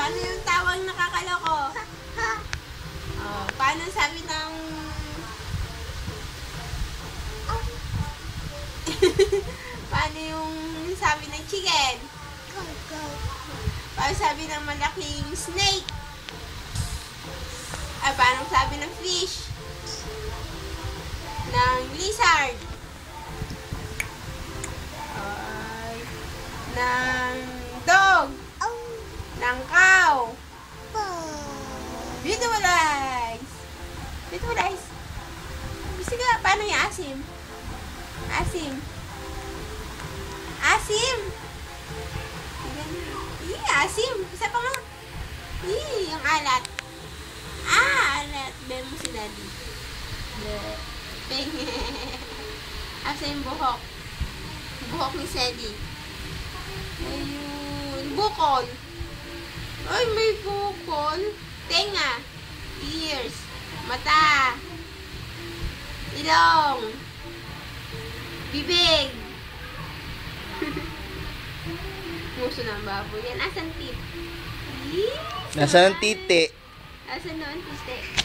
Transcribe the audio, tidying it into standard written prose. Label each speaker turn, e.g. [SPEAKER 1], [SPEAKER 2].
[SPEAKER 1] Paano yung tawag nakakaloko? Oh, paano sabi ng... paano yung sabi ng chicken? Paano sabi ng malaking snake? Ay, paano sabi ng fish? Ng lizard? Ay, ng dog? Ng cow? Beautiful eyes! Beautiful eyes! Gusto ka, paano yung asim? Asim? Asim! Asim! Isa pa nga! Yung alat! Alat! Ben mo si daddy. Penge! Asa yung buhok? Buhok ni Sadie. Ayun! Bukol! Ay, may bukol! Tenga! Ears! Mata! Ilong! Bibig! Puso ng baboy yan. Asan teeth?
[SPEAKER 2] Nasaan ang titi?
[SPEAKER 1] Asan noon tite?